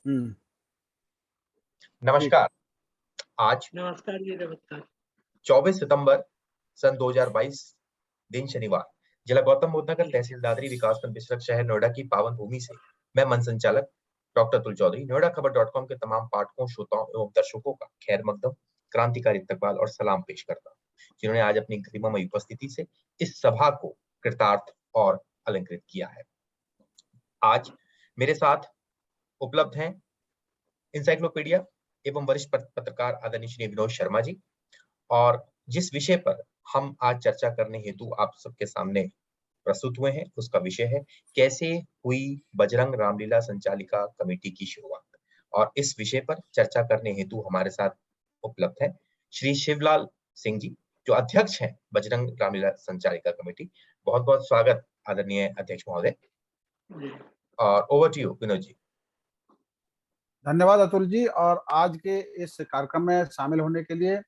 हम्म। ठीक। नमस्कार। आज नमस्कार जी, नमस्कार। 24 सितंबर सन 2022 दिन शनिवार जिला गौतम बुद्ध नगर जी, तहसील दादरी विकासखंड बिसरख शहर नोएडा की पावन भूमि से मैं मन संचालक डॉक्टर अतुल चौधरी नोएडा खबर.com के तमाम पाठकों, श्रोताओं एवं दर्शकों का खैर मकदम, क्रांतिकारी इस्तकबाल और सलाम पेश करता हूं, जिन्होंने आज अपनी गरिमामयी उपस्थिति से इस सभा को कृतार्थ और अलंकृत किया है। आज मेरे साथ उपलब्ध हैं इंसाइक्लोपीडिया एवं वरिष्ठ पत्रकार आदरणीय श्री विनोद शर्मा जी, और जिस विषय पर हम आज चर्चा करने हेतु आप सबके सामने प्रस्तुत हुए हैं उसका विषय है कैसे हुई बजरंग रामलीला संचालिका कमेटी की शुरुआत। और इस विषय पर चर्चा करने हेतु हमारे साथ उपलब्ध है श्री शिवलाल सिंह जी, जो अध्यक्ष हैं बजरंग रामलीला संचालिका कमेटी। बहुत बहुत स्वागत आदरणीय अध्यक्ष महोदय, जी। और over to you Vinod ji. धन्यवाद अतुल जी, और आज के इस कार्यक्रम में शामिल होने के लिए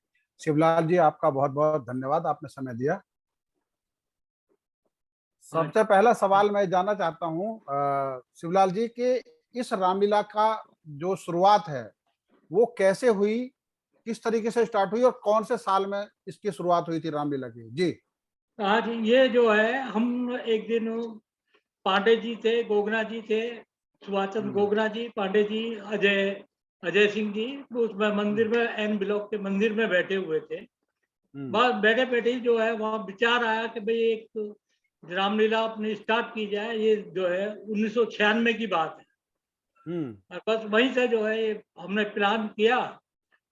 शिवलाल जी आपका बहुत बहुत धन्यवाद, आपने समय दिया। सबसे पहला सवाल मैं जानना चाहता हूँ शिवलाल जी के इस रामलीला का जो शुरुआत है वो कैसे हुई, किस तरीके से स्टार्ट हुई और कौन से साल में इसकी शुरुआत हुई थी रामलीला की? जी। आज ये जो है, हम एक दिन पांडे जी थे, गोगना जी थे, सुभाष चंद्र गोगना जी, पांडे जी, अजय अजय सिंह जी, उसमें मंदिर में एन ब्लॉक के मंदिर में बैठे हुए थे। बस बैठे बैठे ही जो है वहाँ विचार आया कि भाई एक रामलीला अपनी स्टार्ट की जाए। ये जो है 1996 की बात है। और बस वहीं से जो है ये हमने प्लान किया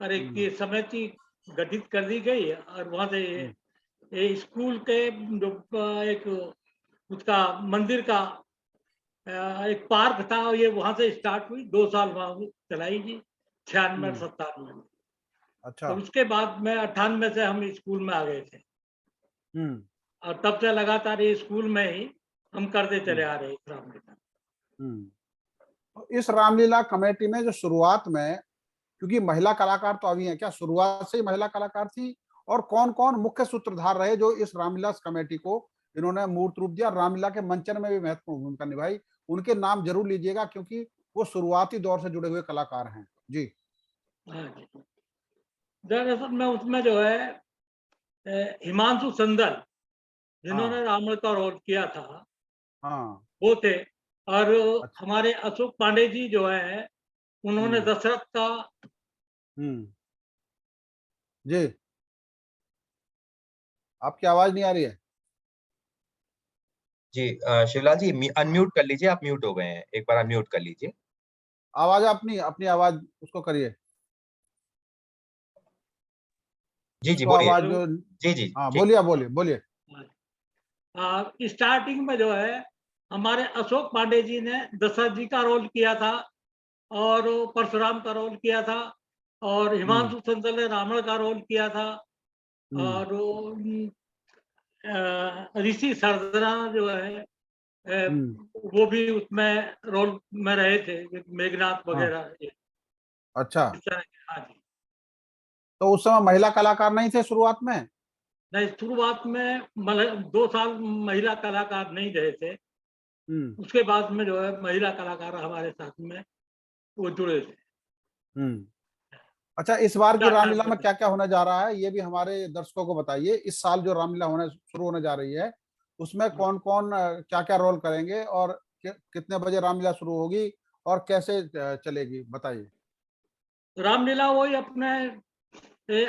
और एक ये समिति गठित कर दी गई और वहाँ से ये स्कूल के जो एक उसका मंदिर का एक पार्क था, ये वहाँ से स्टार्ट हुई। 2 साल वहाँ चलाई जी, 96 और 97 में। अच्छा। तो उसके बाद में 98 से हम स्कूल में आ गए थे और तब से लगातार ये स्कूल में ही हम करते चले आ रहे हैं रामलीला। तो इस रामलीला कमेटी में जो शुरुआत में, क्योंकि महिला कलाकार तो अभी हैं, क्या शुरुआत से ही महिला कलाकार थी? और कौन कौन मुख्य सूत्रधार रहे जो इस रामलीला कमेटी को इन्होंने मूर्त रूप दिया, रामलीला के मंचन में भी महत्वपूर्ण भूमिका निभाई? उनके नाम जरूर लीजिएगा क्योंकि वो शुरुआती दौर से जुड़े हुए कलाकार हैं। जी। हाँ जी। दरअसल में उसमें जो है हिमांशु संदल, जिन्होंने रावण का रोल किया था, हाँ। वो थे। और अच्छा। हमारे अशोक पांडे जी जो है, उन्होंने दशरथ का। जी। आपकी आवाज नहीं आ रही है। जी शिवलाल जी अनम्यूट कर लीजिए, आप म्यूट हो गए हैं, एक बार अनम्यूट कर लीजिए। आवाज अपनी अपनी आवाज उसको करिए। जी जी उसको बोलिए। आवाज जो। जी जी हाँ जी। बोलिए, बोलिए बोलिए। स्टार्टिंग में जो है हमारे अशोक पांडे जी ने दशरथ जी का रोल किया था और परशुराम का रोल किया था, और हिमांशु संदल ने रावण का रोल किया था। और ऋषि सरदना जो है वो भी उसमें रोल में रहे थे, मेघनाथ हाँ। वगैरह ये अच्छा। इस तरह के। हाँ जी। तो उस समय महिला कलाकार नहीं थे शुरुआत में? नहीं, शुरुआत में 2 साल महिला कलाकार नहीं रहे थे। उसके बाद में जो है महिला कलाकार हमारे साथ में वो जुड़े थे। अच्छा, इस बार की रामलीला में टाइम क्या क्या होने जा रहा है ये भी हमारे दर्शकों को बताइए। इस साल जो रामलीला होने शुरू होने जा रही है उसमें कौन कौन क्या क्या रोल करेंगे और कितने बजे रामलीला शुरू होगी और कैसे चलेगी, बताइए। रामलीला वही अपने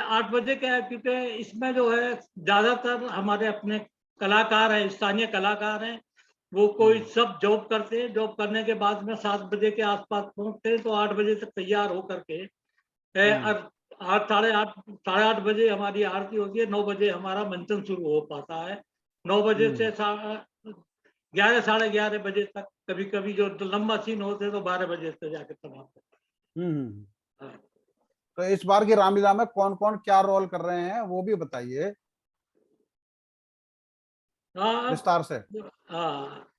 8 बजे के है, क्योंकि इसमें जो है ज्यादातर हमारे अपने कलाकार हैं, स्थानीय कलाकार हैं। वो कोई सब जॉब करते हैं, जॉब करने के बाद में 7 बजे के आसपास पहुंचते हैं, तो 8 बजे तक तैयार होकर के और 8 साढ़े आठ बजे हमारी आरती होती है। 9 बजे हमारा मंचन शुरू हो पाता है। 9 बजे से 11 साढ़े 11 बजे तक, कभी कभी जो लंबा सीन होते हैं तो 12 बजे से जाके समाप्त होता है। तो इस बार की रामलीला में कौन कौन क्या रोल कर रहे हैं वो भी बताइए हाँ। विस्तार से। हाँ,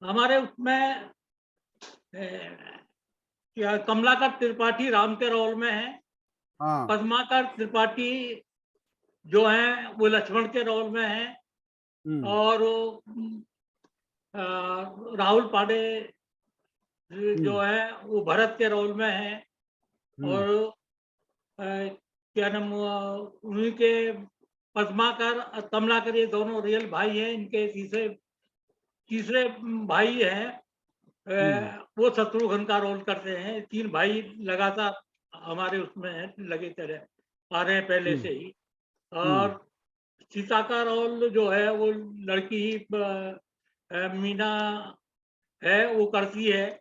हमारे उसमें क्या कमलाकर त्रिपाठी राम के रोल में है। हाँ। पद्माकर त्रिपाठी जो है वो लक्ष्मण के रोल में है। और राहुल पांडे जो है वो भरत के रोल में है। और क्या नाम उन्हीं के पद्माकर और कमलाकर, ये दोनों रियल भाई हैं। इनके तीसरे तीसरे भाई हैं, वो शत्रुघ्न का रोल करते हैं। 3 भाई लगातार हमारे उसमें हैं, लगे चले आ रहे हैं पहले से ही। और सीता का रोल जो है वो लड़की ही मीना है, वो करती है।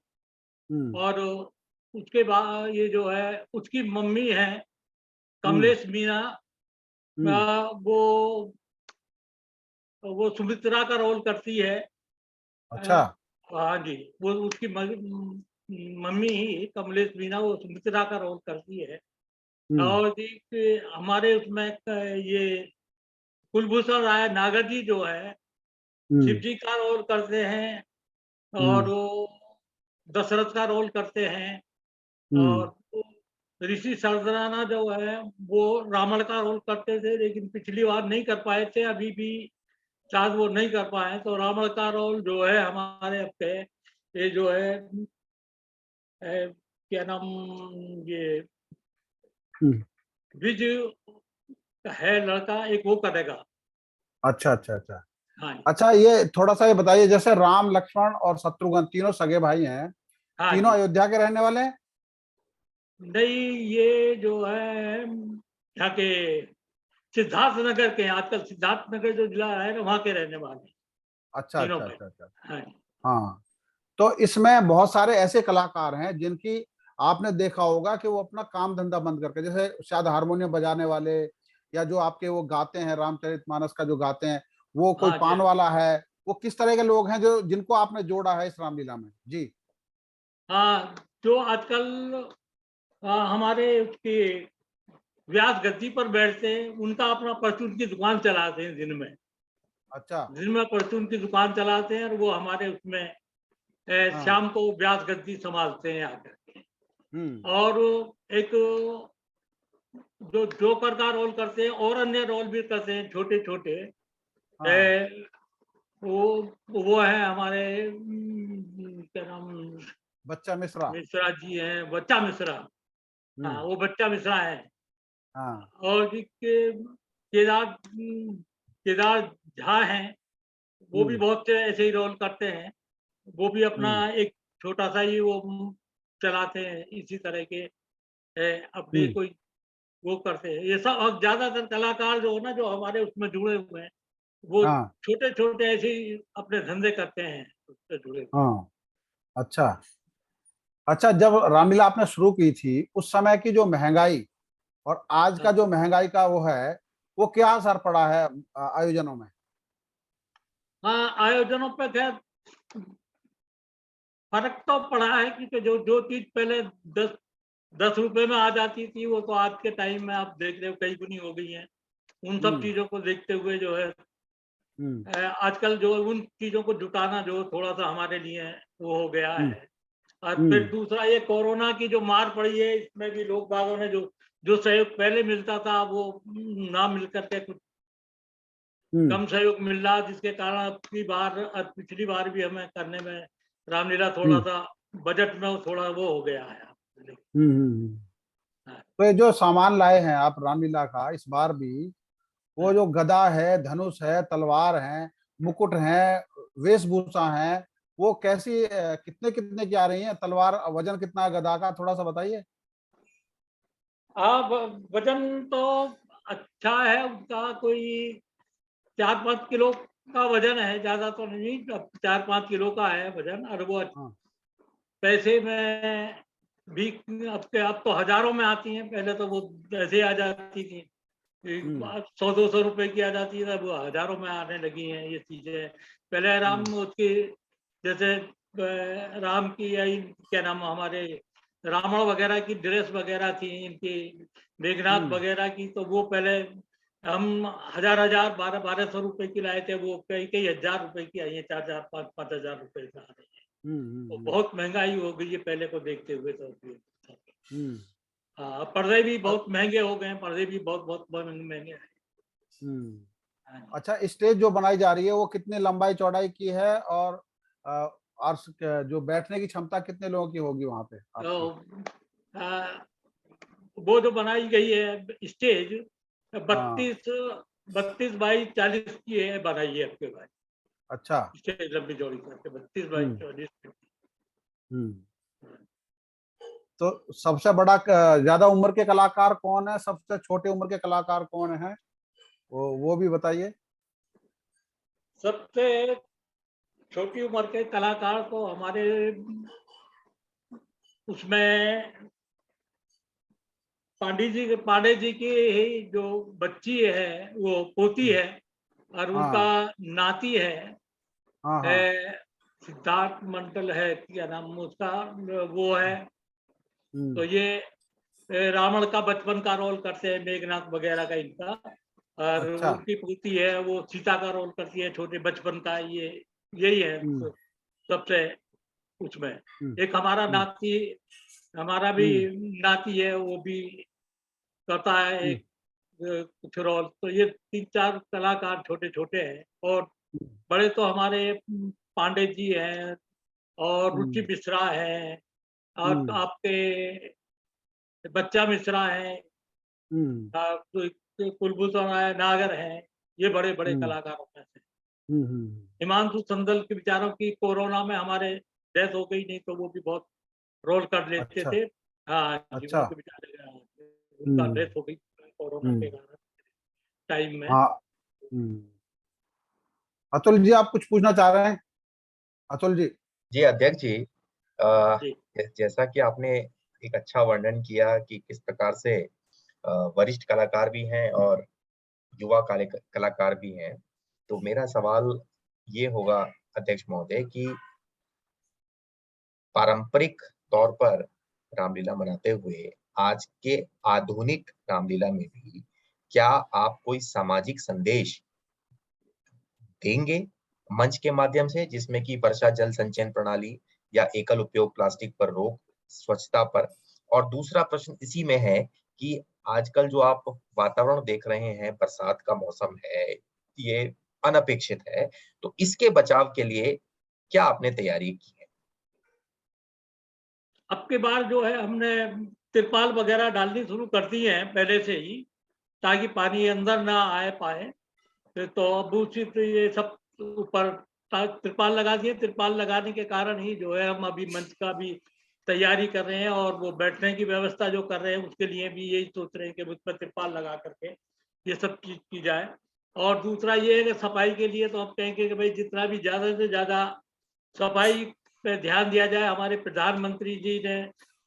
और उसके बाद ये जो है उसकी मम्मी है कमलेश मीना, वो सुमित्रा का रोल करती है। अच्छा। हाँ जी, वो उसकी मम्मी ही कमलेश मीना, वो सुमित्रा का रोल करती है। और जी हमारे उसमें ये कुलभूषण राय नागर जी जो है शिव जी का रोल करते हैं। और वो दशरथ का रोल करते हैं। और ऋषि सरदाना जो है वो रावण का रोल करते थे, लेकिन पिछली बार नहीं कर पाए थे, अभी भी शायद वो नहीं कर पाए। तो रावण का रोल जो है हमारे अब के ये जो है क्या नाम, ये विज है लड़का, एक वो करेगा। अच्छा अच्छा अच्छा। हाँ अच्छा, ये थोड़ा सा ये बताइए, जैसे राम लक्ष्मण और शत्रुघ्न तीनों सगे भाई हैं, हाँ तीनों जी। अयोध्या के रहने वाले हैं? नहीं, ये जो है यहाँ के सिद्धार्थ नगर के हैं। आजकल सिद्धार्थ नगर जो जिला है ना, वहाँ के रहने वाले हैं अच्छा तीनों अच्छा भाई। अच्छा अच्छा। हाँ जी। हाँ, तो इसमें बहुत सारे ऐसे कलाकार हैं जिनकी आपने देखा होगा कि वो अपना काम धंधा बंद करके, जैसे शायद हारमोनियम बजाने वाले, या जो आपके वो गाते हैं रामचरितमानस का जो गाते हैं, वो कोई हाँ जी। पान वाला है। वो किस तरह के लोग हैं जो जिनको आपने जोड़ा है इस रामलीला में? जी। हाँ, जो आजकल हमारे उसके व्यास गद्दी पर बैठते हैं, उनका अपना परचून की दुकान चलाते हैं दिन में। अच्छा। दिन में परचून की दुकान चलाते हैं, और वो हमारे उसमें हाँ। शाम को व्यास गद्दी संभालते हैं आकर के। हम्म। और एक जो जोकर का रोल करते हैं, और अन्य रोल भी करते हैं छोटे छोटे। हाँ। वो है हमारे क्या नाम, बच्चा मिश्रा। मिश्रा जी हैं, बच्चा मिश्रा। हाँ, हम्म। वो बच्चा मिश्रा है। हाँ। और एक केदार केदार झा हैं, वो भी हम्म। बहुत से ऐसे ही रोल करते हैं। वो भी अपना हम्म। एक छोटा सा ही वो चलाते हैं इसी तरह के अपने हम्म। कोई वो करते हैं। ये सब अब ज्यादातर कलाकार जो है ना, जो हमारे उसमें जुड़े हुए हैं, वो हाँ। छोटे छोटे ऐसे ही अपने धंधे करते हैं उससे जुड़े हुए। हाँ। अच्छा। अच्छा, जब रामलीला आपने शुरू की थी उस समय की जो महंगाई और आज का हाँ जो महंगाई का वो है, वो क्या असर पड़ा है आयोजनों में? हाँ, आयोजनों पे खैर फर्क तो पड़ा है, क्योंकि जो जो चीज पहले 10 रुपए में आ जाती थी, वो तो आज के टाइम में आप देख रहे हो कई गुनी हो गई है। उन सब हम्म। चीजों को देखते हुए जो है हम्म। आजकल जो उन चीजों को जुटाना जो थोड़ा सा हमारे लिए वो हो गया हम्म। है। और फिर हम्म। दूसरा ये कोरोना की जो मार पड़ी है, इसमें भी लोग बागों ने जो जो सहयोग पहले मिलता था, वो ना मिल करके कुछ हम्म। कम सहयोग मिल रहा, जिसके कारण अब की बार पिछली बार भी हमें करने में रामलीला थोड़ा हम्म। सा बजट में थोड़ा वो हो गया है। हाँ, तो ये जो सामान लाए हैं आप रामलीला का इस बार भी, वो हाँ। जो गदा है, धनुष है, तलवार है, मुकुट है, वेशभूषा है, वो कैसी कितने कितने की आ रही है? तलवार वजन कितना है गदा का, थोड़ा सा बताइए। वजन तो अच्छा है उसका, कोई 4-5 किलो का वजन है, ज्यादा तो नहीं, 4-5 किलो का है वजन। और वो हाँ। पैसे में भी अब तो हजारों में आती हैं, पहले तो वो ऐसे आ जाती थी, हम्म। 100-200 रुपए की आ जाती है, अब वो हजारों में आने लगी हैं ये चीजें। पहले राम हम्म। उसकी जैसे राम की या क्या नाम हमारे रावण वगैरह की ड्रेस वगैरह थी इनकी, मेघनाथ हम्म। वगैरह की, तो वो पहले हम हजार हजार 1200-1200 रुपए की लाए थे, वो कई कई हजार रुपए की आई है, 4,000-5,000 रुपए का आ रही है। तो हम्म। बहुत महंगाई हो गई है पहले को देखते हुए तो अभी। हम्म। हाँ, पर्दे भी अ- बहुत महंगे हो गए हैं, पर्दे भी बहुत बहुत बहुत महंगे हैं। हम्म। हाँ जी। अच्छा, स्टेज जो बनाई जा रही है वो कितनी लंबाई चौड़ाई की है, और अर्श जो बैठने की क्षमता कितने लोगों की होगी वहां पे तो आपकी? वो जो बनाई गई है स्टेज हाँ, 32 बाई 40 की है, बनाई है आपके भाई अच्छा। स्टेज लंबी चौड़ी करके 32 बाई हम्म 40 फीट। हम्म। तो सबसे बड़ा ज्यादा उम्र के कलाकार कौन है, सबसे छोटे उम्र के कलाकार कौन है, वो भी बताइए। सबसे छोटी उम्र के कलाकार तो हमारे उसमें पांडे जी की ही जो बच्ची है, वो पोती हम्म, है, और उनका हाँ नाती है, हाँ हाँ। ए, सिद्धार्थ मंडल है, क्या नाम उसका, वो है। तो हम्म, ये रावण का बचपन का रोल करते हैं, मेघनाथ वगैरह का इनका, और अच्छा। उनकी पोती है वो सीता का रोल करती है छोटे बचपन का। ये यही है हम्म सबसे उसमें। हम्म एक हमारा हम्म नाती, हमारा भी हम्म नाती है, वो भी करता है हम्म एक कुछ रोल। तो ये 3-4 कलाकार छोटे छोटे हैं, और बड़े तो हमारे पांडे जी हैं, और रुचि हम्म मिश्रा है, और हम्म आपके बच्चा मिश्रा है, हम्म कुलभूषण राय नागर हैं। ये बड़े बड़े हम्म कलाकारों में से। हम्म। हिमांशु संदल के बेचारों की कोरोना में हमारे डेथ हो गई, नहीं तो वो भी बहुत रोल कर लेते अच्छा थे। हाँ जी, अच्छा। वो के बेचारे उनका हम्म डेथ हो गई कोरोना के हम्म। कारण टाइम में। हाँ। हम्म। अतुल जी, आप कुछ पूछना चाह रहे हैं? अतुल जी। जी अध्यक्ष जी, अ, जी जैसा कि आपने एक अच्छा वर्णन किया कि किस प्रकार से वरिष्ठ कलाकार भी हैं और युवा कलाकार भी हैं, तो मेरा सवाल ये होगा अध्यक्ष महोदय कि पारंपरिक तौर पर रामलीला मनाते हुए आज के आधुनिक रामलीला में भी क्या आप कोई सामाजिक संदेश देंगे मंच के माध्यम से, जिसमें कि वर्षा जल संचयन प्रणाली या एकल उपयोग प्लास्टिक पर रोक, स्वच्छता पर? और दूसरा प्रश्न इसी में है कि आजकल जो आप वातावरण देख रहे हैं, बरसात का मौसम है, ये अनपेक्षित है, तो इसके बचाव के लिए क्या आपने तैयारी की है? अब की बार जो है हमने तिरपाल वगैरह डालनी शुरू कर दी है पहले से ही, ताकि पानी अंदर ना आए पाए। तो अब उचित ये सब ऊपर तिरपाल लगा दिए। तिरपाल लगाने के कारण ही जो है हम अभी मंच का भी तैयारी कर रहे हैं, और वो बैठने की व्यवस्था जो कर रहे हैं उसके लिए भी यही सोच रहे हैं कि उस पर तिरपाल लगा करके ये सब चीज की जाए। और दूसरा ये है कि सफाई के लिए तो हम कहेंगे कि भाई जितना भी ज्यादा से ज्यादा सफाई पे ध्यान दिया जाए। हमारे प्रधानमंत्री जी ने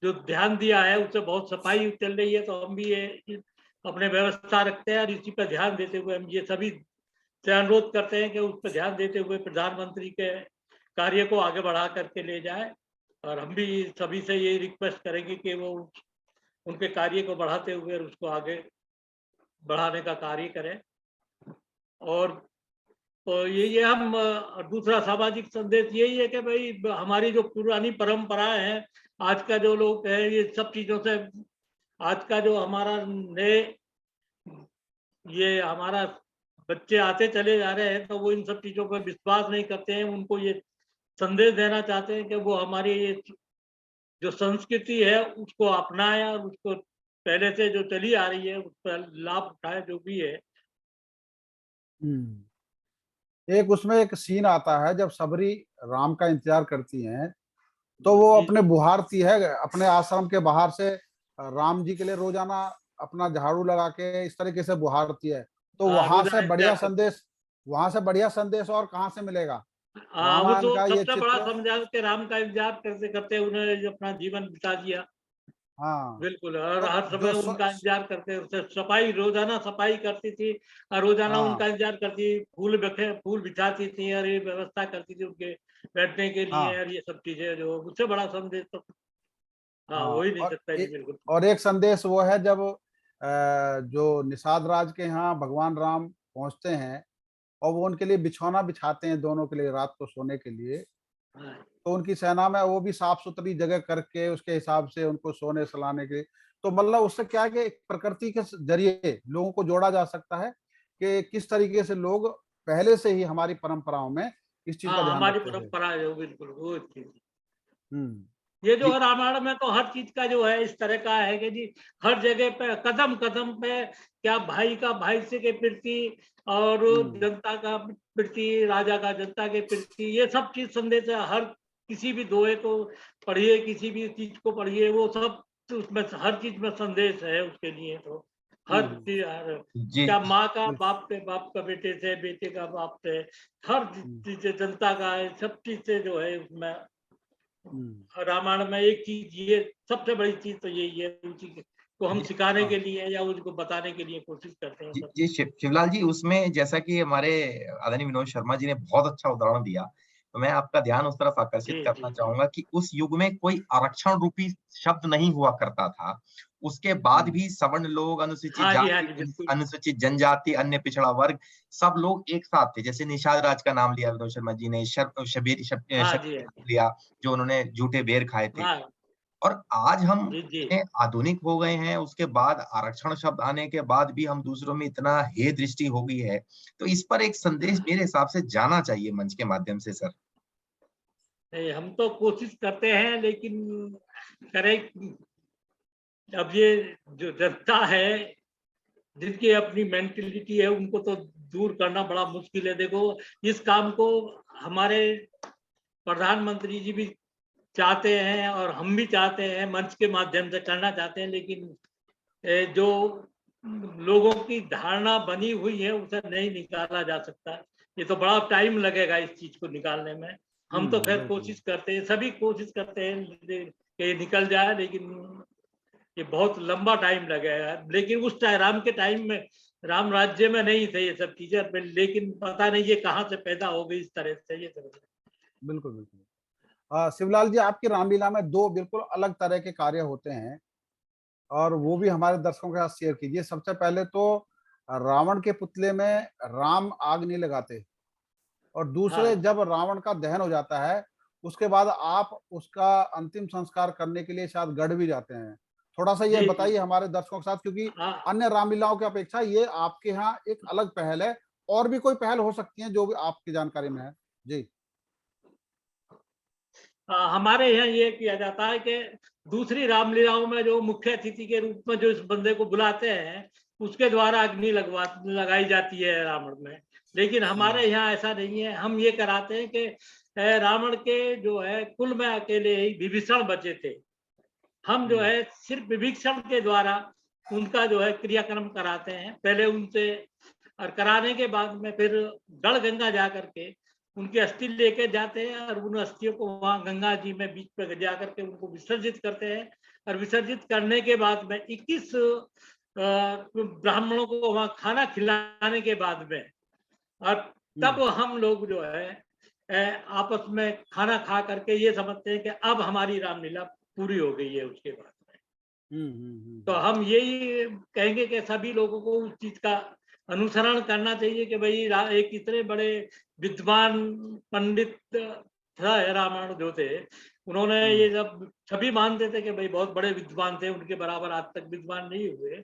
जो ध्यान दिया है उससे बहुत सफाई चल रही है, तो हम भी ये अपने व्यवस्था रखते हैं, और इसी पर ध्यान देते हुए हम ये सभी से अनुरोध करते हैं कि उस पर ध्यान देते हुए प्रधानमंत्री के कार्य को आगे बढ़ा करके ले जाए। और हम भी सभी से ये रिक्वेस्ट करेंगे कि वो उनके कार्य को बढ़ाते हुए उसको आगे बढ़ाने का कार्य करें। और तो ये हम दूसरा सामाजिक संदेश यही है कि भाई हमारी जो पुरानी परंपराएं हैं, आज का जो लोग है ये सब चीजों से, आज का जो हमारा नए ये हमारा बच्चे आते चले जा रहे हैं, तो वो इन सब चीजों पर विश्वास नहीं करते हैं। उनको ये संदेश देना चाहते हैं कि वो हमारी ये जो संस्कृति है उसको अपनाएं, और उसको पहले से जो चली आ रही है उस पर लाभ उठाए जो भी है। एक उसमें एक सीन आता है जब सबरी राम का इंतजार करती हैं, तो वो जी अपने बुहारती है अपने आश्रम के बाहर से, राम जी के लिए रोजाना अपना झाड़ू लगा के इस तरीके से बुहारती है। तो वहां से रोजाना बढ़िया इंतजार करते संदेश, वहां से बढ़िया संदेश और कहाँ से मिलेगा? हैं। वो रामायण तो का ये सबसे बड़ा चित्र। समझा के राम का इंतजार करते करते उन्होंने अपना जीवन बिता दिया। हाँ। बिल्कुल, और तो हर समय जो उनका इंतजार करते थे। सफाई रोजाना सफाई करती थी, और रोजाना उनका हाँ इंतजार करती, फूल बिछाती थी, और ये व्यवस्था करती थी उनके बैठने के लिए, हाँ और ये सब चीजें जो उससे बड़ा संदेश तो हाँ हो हाँ। ही नहीं सकता जी, बिल्कुल। और एक संदेश वो है जब जो निषाद राज के यहाँ भगवान राम पहुंचते हैं और वो उनके लिए बिछौना बिछाते हैं दोनों के लिए रात को सोने के लिए, हाँ तो उनकी सेना में वो भी साफ सुथरी जगह करके उसके हिसाब से उनको सोने सलाने के, तो मतलब उससे क्या है कि एक प्रकृति के जरिए लोगों को जोड़ा जा सकता है कि किस तरीके से लोग पहले से ही हमारी परंपराओं में इस चीज का हाँ, ध्यान हमारी रखते थे। परंपरा है वो, बिल्कुल वो चीज। हम्म। ये जो जी, है रामायण में तो हर चीज का जो है इस तरह का है कि जी हर जगह पे कदम कदम पे क्या भाई का भाई से के प्रति और हम्म। जनता का प्रति, राजा का जनता के प्रति, ये सब चीज संदेश है। हर किसी भी दोहे को पढ़िए, किसी भी चीज को पढ़िए, वो सब उसमें हर चीज में संदेश है उसके लिए। तो हर हम्म। चीज जी, क्या माँ का बिल्कुल। बाप पे, बाप का बेटे से, बेटे का बाप से, हर हम्म। चीज जनता का है, सब चीज से जो है उसमें हम्म। रामायण में एक चीज, ये सबसे बड़ी चीज तो यही है, उसी को हम जी, सिखाने हाँ। के लिए या उनको बताने के लिए कोशिश करते हैं जी, सब। जी, शिवलाल जी, उसमें जैसा कि हमारे आदरणीय विनोद शर्मा जी ने बहुत अच्छा उदाहरण दिया, तो मैं आपका ध्यान उस तरफ आकर्षित जी जी करना जी। चाहूंगा कि उस युग में कोई आरक्षण रूपी शब्द नहीं हुआ करता था। उसके बाद हम्म। भी सवर्ण लोग, अनुसूचित हाँ जाति, जी बिल्कुल। अनुसूचित जनजाति, अन्य पिछड़ा वर्ग, सब लोग एक साथ थे। जैसे निषाद राज का नाम लिया विनोद शर्मा जी ने, शबीर हाँ जी शबीर हाँ जी। लिया, जो उन्होंने झूठे बेर खाए थे। हाँ और आज हम जी जी। इतने आधुनिक हो गए हैं, उसके बाद आरक्षण शब्द आने के बाद भी हम दूसरों में इतना हे दृष्टि हो गई है। तो इस पर एक संदेश मेरे हिसाब से जाना चाहिए मंच के माध्यम से सर। नहीं, हम तो कोशिश करते हैं लेकिन करें, अब ये जो जनता है जिनकी अपनी मेंटेलिटी है उनको तो दूर करना बड़ा मुश्किल है। देखो इस काम को हमारे प्रधानमंत्री जी भी चाहते हैं और हम भी चाहते हैं, मंच के माध्यम से करना चाहते हैं, लेकिन जो लोगों की धारणा बनी हुई है उसे नहीं निकाला जा सकता। ये तो बड़ा टाइम लगेगा इस चीज को निकालने में। हम तो खैर बिल्कुल। कोशिश करते हैं, सभी कोशिश करते हैं कि ये निकल जाए, लेकिन ये बहुत लंबा टाइम लगेगा। लेकिन उस टाइम राम के टाइम में, राम राज्य में नहीं थे ये सब चीजें, लेकिन पता नहीं ये कहाँ से पैदा हो गई इस तरह से ये सब। बिल्कुल। बिल्कुल। शिवलाल जी, आपकी रामलीला में दो बिल्कुल अलग तरह के कार्य होते हैं और वो भी हमारे दर्शकों के साथ शेयर कीजिए। सबसे पहले तो रावण के पुतले में राम आग नहीं लगाते, और दूसरे हाँ जब रावण का दहन हो जाता है उसके बाद आप उसका अंतिम संस्कार करने के लिए शायद गढ़ भी जाते हैं। थोड़ा सा ये जी जी बताइए जी। हमारे दर्शकों के साथ, क्योंकि हाँ अन्य रामलीलाओं की अपेक्षा ये आपके यहाँ एक अलग पहल है। और भी कोई पहल हो सकती है जो भी आपकी जानकारी में है? जी। हमारे यहाँ ये किया जाता है कि दूसरी रामलीलाओं में जो मुख्य अतिथि के रूप में जो इस बंदे को बुलाते हैं उसके द्वारा अग्नि लगाई जाती है रावण में। लेकिन हम्म। हमारे यहाँ ऐसा नहीं है। हम ये कराते हैं कि रावण के जो है कुल में अकेले ही विभीषण बचे थे। हम जो हम्म। है सिर्फ विभीषण के द्वारा उनका जो है क्रियाक्रम कराते हैं पहले उनसे, और कराने के बाद में फिर गढ़ गंगा जा करके उनकी अस्थि लेके जाते हैं और उन अस्थियों को वहां गंगा जी में बीच पे जा करके उनको विसर्जित करते हैं। और विसर्जित करने के बाद में 21 ब्राह्मणों को वहां खाना खिलाने के बाद में, और हम्म। तब हम लोग जो है आपस में खाना खा करके ये समझते हैं कि अब हमारी रामलीला पूरी हो गई है उसके बाद में। तो हम यही कहेंगे कि सभी लोगों को उस चीज का अनुसरण करना चाहिए कि भाई एक इतने बड़े विद्वान पंडित था रामायण जो थे, उन्होंने हम्म। ये सब सभी मानते थे कि भाई बहुत बड़े विद्वान थे, उनके बराबर आज तक विद्वान नहीं हुए।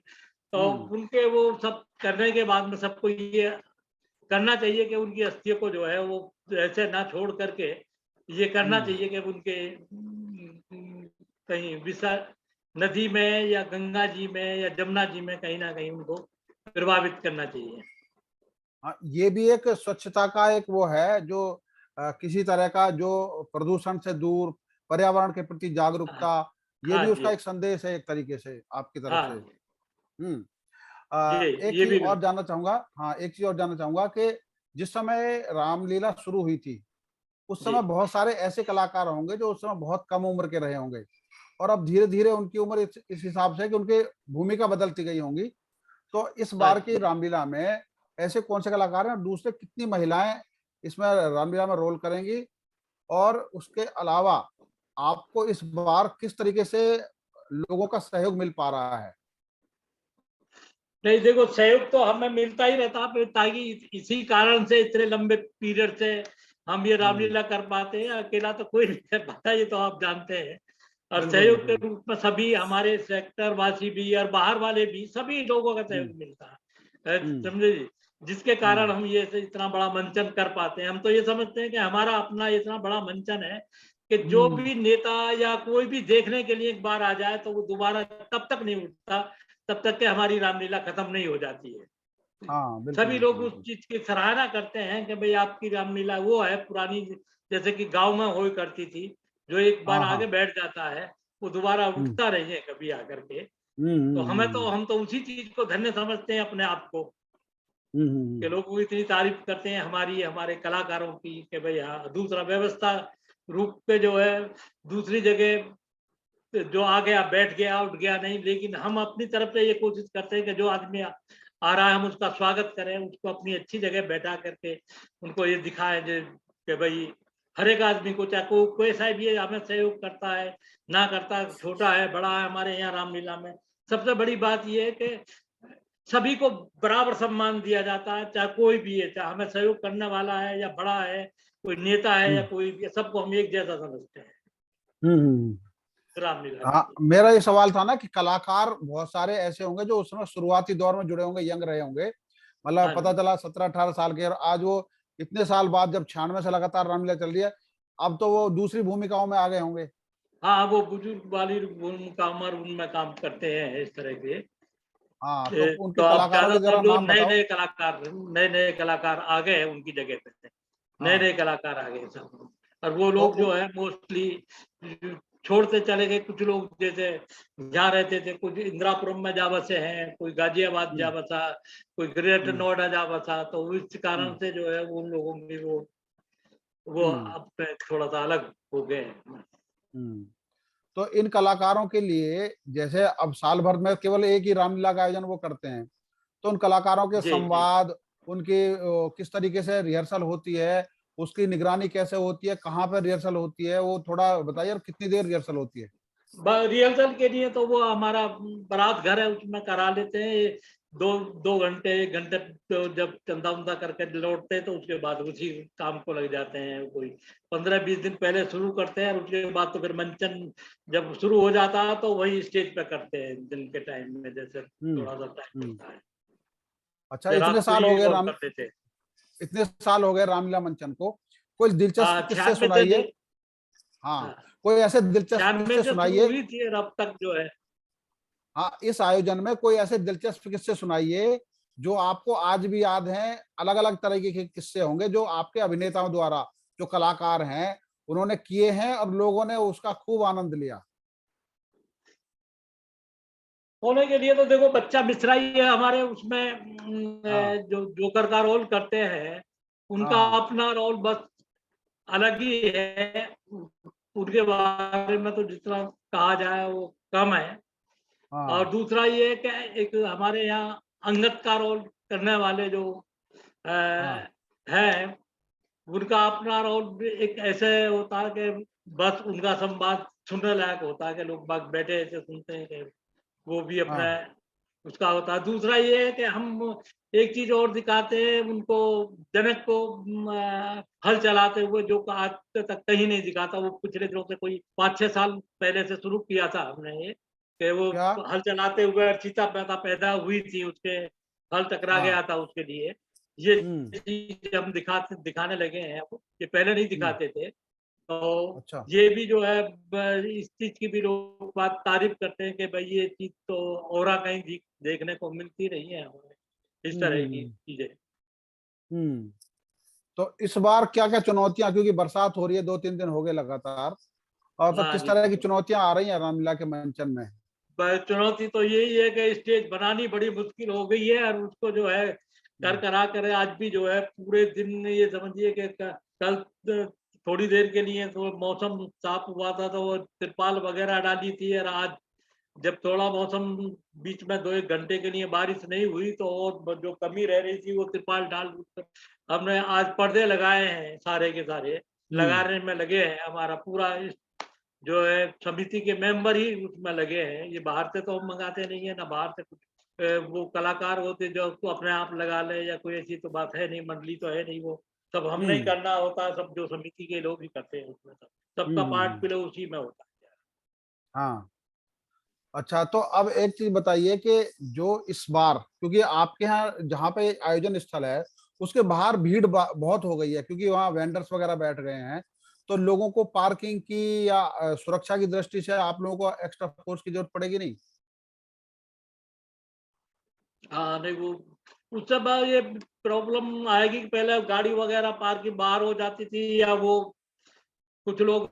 तो हम्म। उनके वो सब करने के बाद में सबको ये करना चाहिए कि उनकी अस्थियों को जो है वो ऐसे ना छोड़ करके ये करना हम्म। चाहिए कि उनके कहीं नदी में या गंगा जी में या जमुना जी में कहीं ना कहीं उनको प्रभावित करना चाहिए। हाँ, ये भी एक स्वच्छता का एक वो है जो किसी तरह का जो प्रदूषण से दूर, पर्यावरण के प्रति हाँ जागरूकता, ये हाँ भी जी उसका एक संदेश है एक तरीके से आपकी तरफ हाँ से। जी। हम्म। एक ये चीज भी और जानना चाहूंगा, हाँ, एक चीज और जानना चाहूंगा कि जिस समय रामलीला शुरू हुई थी उस जी समय बहुत सारे ऐसे कलाकार होंगे जो उस समय बहुत कम उम्र के रहे होंगे, और अब धीरे धीरे उनकी उम्र इस हिसाब से कि उनकी भूमिका बदलती गई होंगी। तो इस हाँ बार की जी। रामलीला में ऐसे कौन से कलाकार हैं और दूसरे कितनी महिलाएं इसमें रामलीला में रोल करेंगी, और उसके अलावा आपको इस बार किस तरीके से लोगों का सहयोग मिल पा रहा है? नहीं देखो, सहयोग तो हमें मिलता ही रहता है, ताकि इसी कारण से इतने लंबे पीरियड से हम ये हम्म। रामलीला कर पाते हैं। अकेला तो कोई नहीं कर पाता, ये तो आप जानते हैं। और बिल्कुल। सहयोग के बिल्कुल। रूप में सभी हमारे सेक्टर वासी भी और बाहर वाले भी सभी लोगों का हम्म। सहयोग मिलता है, हम्म। समझे जी। जिसके कारण हम ये इतना बड़ा मंचन कर पाते हैं। हम तो ये समझते हैं कि हमारा अपना इतना बड़ा मंचन है कि जो भी नेता या कोई भी देखने के लिए एक बार आ जाए तो वो दोबारा तब तक नहीं उठता तब तक कि हमारी रामलीला खत्म नहीं हो जाती है। हाँ, बिल्कुल, सभी लोग बिल्कुल, उस बिल्कुल। चीज की सराहना करते हैं कि भाई आपकी रामलीला वो है पुरानी, जैसे कि गांव में हुई करती थी, जो एक बार हाँ, आगे हाँ। बैठ जाता है वो दोबारा हुँ, उठता नहीं है कभी आकर के। हुँ, तो हुँ, हमें हुँ, तो हुँ। हम तो उसी चीज को धन्य समझते हैं अपने आप को, हुँ, हुँ, कि हुँ। लोग वो इतनी तारीफ करते हैं हमारी, हमारे कलाकारों की, कि भाई हाँ दूसरा व्यवस्था रूप पे जो है दूसरी जगह जो आ गया बैठ गया उठ गया नहीं, लेकिन हम अपनी तरफ से ये कोशिश करते हैं कि जो आदमी आ रहा है हम उसका स्वागत करें, उसको अपनी अच्छी जगह बैठा करके उनको ये दिखाएं कि भाई हर एक आदमी को, चाहे कोई ऐसा भी है हमें सहयोग करता है ना करता है, छोटा है बड़ा है, हमारे यहाँ रामलीला में सबसे बड़ी बात ये है कि सभी को बराबर सम्मान दिया जाता है, चाहे कोई भी है, चाहे हमें सहयोग करने वाला है या बड़ा है, कोई नेता है हुँ, या कोई भी है, सबको हम एक जैसा समझते हैं हुँ, हुँ, हुँ। रामलीला के हाँ, लिए। मेरा ये सवाल था ना कि कलाकार बहुत सारे ऐसे होंगे जो उसमें शुरुआती दौर में जुड़े होंगे, यंग रहे होंगे। मतलब हाँ पता जी। चला 17-18 साल के, और आज वो इतने साल बाद जब 96 से लगातार रामलीला चल रही है, अब तो वो दूसरी भूमिकाओं में आ गए होंगे। हाँ, वो बुजुर्ग वाली भूमिका उम्र उनमें काम करते हैं इस तरह के। हाँ, तो उनके तो अब कलाकारों के ज़्यादातर ज़रा जो नाम बताओ? नए-नए कलाकार आ गए हैं उनकी जगह पे। हाँ, नए-नए कलाकार आ गए सब। और वो तो लोग उ जो है मोस्टली छोड़ते चले गए। कुछ लोग जैसे जहाँ रहते थे, कुछ इंदिरापुरम में जा बसे हैं, कोई गाज़ियाबाद जा हुँ, बसा, कोई ग्रेटर हुँ, नोएडा जा बसा, तो इस कारण हुँ, से जो है वो उन लोगों की वो हुँ, अब थोड़ा-सा अलग हो गए हैं। हुँ। तो इन कलाकारों के लिए जैसे अब साल भर में केवल एक ही रामलीला का आयोजन वो करते हैं, तो उन कलाकारों के जी, जी। संवाद, उनकी किस तरीके से रिहर्सल होती है, उसकी निगरानी कैसे होती है, कहाँ पे रिहर्सल होती है, वो थोड़ा बताइए, और कितनी देर रिहर्सल होती है? रिहर्सल के लिए तो वो हमारा बारात घर है उसमें करा लेते हैं। दो 2 घंटे 1 घंटे, तो जब चंदा उंदा करके लौटते हैं तो उसके बाद उसी काम को लग जाते हैं। कोई 15-20 दिन पहले शुरू करते हैं और उसके बाद तो फिर मंचन जब शुरू हो जाता है तो वही स्टेज पे करते हैं दिन के टाइम में, जैसे हुँ, थोड़ा सा टाइम हुँ। मिलता है, अच्छा, या इतने रात को साल हो ही गए वो राम कर देते हैं। इतने साल हो गए रामलीला मंचन को, कोई दिलचस्प हाँ, किस्से 96 से सुनाइए। हाँ, कोई ऐसे दिलचस्प 96 किस्से से शुरू सुनाइए। हुई थी और अब तक जो है। हाँ, इस आयोजन में कोई ऐसे दिलचस्प किस्से सुनाइए, जो आपको आज भी याद हैं। अलग-अलग तरीके के किस्से होंगे जो आपके अभिनेताओं द्वारा, जो कलाकार हैं, उन्होंने किए हैं और लोगों ने उसका खूब आनंद लिया। होने के लिए तो देखो बच्चा मिश्रा ही है हमारे उसमें, हाँ, जो जोकर का रोल करते हैं, हाँ, उनका हाँ, अपना रोल बस अलग ही है। उनके बारे में तो जितना कहा जाए वो कम है। हाँ, और दूसरा ये है कि एक हमारे यहाँ अंगद का रोल करने वाले जो अ, हाँ, हैं, उनका अपना रोल भी एक ऐसे होता है कि बस उनका संवाद सुनने लायक होता है कि लोग बाग बैठे ऐसे सुनते हैं कि वो भी अपना हाँ, उसका होता है। दूसरा ये है कि हम एक चीज़ और दिखाते हैं उनको, जनक को हल चलाते हुए, जो आज तक कहीं नहीं दिखाता। वो पिछले दिनों से कोई 5-6 साल पहले से शुरू किया था हमने ये, कि वो क्या? हल चलाते हुए अर्चिता पैदा पैदा हुई थी, उसके हल टकरा हाँ, गया था उसके लिए। ये हुँ, चीज़ हम दिखाने लगे हैं अब, ये पहले नहीं हुँ, दिखाते थे। तो अच्छा। ये भी जो है इस चीज की भी लोग बात तारीफ करते हैं कि भाई ये चीज तो और कहीं देखने को मिलती नहीं है हमें, इस हुँ, तरह हुँ, की हुँ, चीजें। हुँ। तो इस बार क्या-क्या चुनौतियाँ, क्योंकि बरसात हो रही है, 2-3 दिन हो गए लगातार, और तो हाँ किस जी, तरह की बिल्कुल। चुनौतियाँ आ रही हैं रामलीला के मंचन में? चुनौती तो यही है कि स्टेज बनानी बड़ी मुश्किल हो गई है, और उसको जो है कर हुँ, करा कर आज भी जो है पूरे दिन ये समझिए कि कल थोड़ी देर के लिए तो मौसम साफ हुआ था तो वो तिरपाल वगैरह डाली थी, और आज जब थोड़ा मौसम बीच में 2-1 घंटे के लिए बारिश नहीं हुई तो और जो कमी रह रही थी वो तिरपाल डाल कर हमने आज पर्दे लगाए हैं, सारे के सारे हुँ, लगाने में लगे हैं। हमारा पूरा जो है समिति के मेंबर ही उसमें लगे हैं। ये बाहर से तो हम मंगाते नहीं है, ना बाहर से कुछ वो कलाकार होते जो उसको अपने आप लगा ले, या कोई ऐसी तो बात है नहीं, मंडली तो है नहीं वो। सब हमने ही हुँ, करना होता है, सब जो समिति के लोग ही करते हैं उसमें सब। हुँ, सबका हुँ, पार्ट हुँ, प्ले उसी में होता है। हाँ। अच्छा, तो अब एक चीज बताइए कि जो इस बार, क्योंकि आपके यहाँ जहाँ पे आयोजन स्थल है उसके बाहर भीड़ बहुत हो गई है, क्योंकि वहाँ वेंडर्स वगैरह बैठ गए हैं, तो लोगों को पार्किंग की या सुरक्षा की दृष्टि से आप लोगों को एक्स्ट्रा फोर्स की जरूरत पड़ेगी नहीं? हाँ, नहीं वो उस समय ये प्रॉब्लम आएगी कि पहले गाड़ी वगैरह पार्किंग बाहर हो जाती थी, या वो कुछ लोग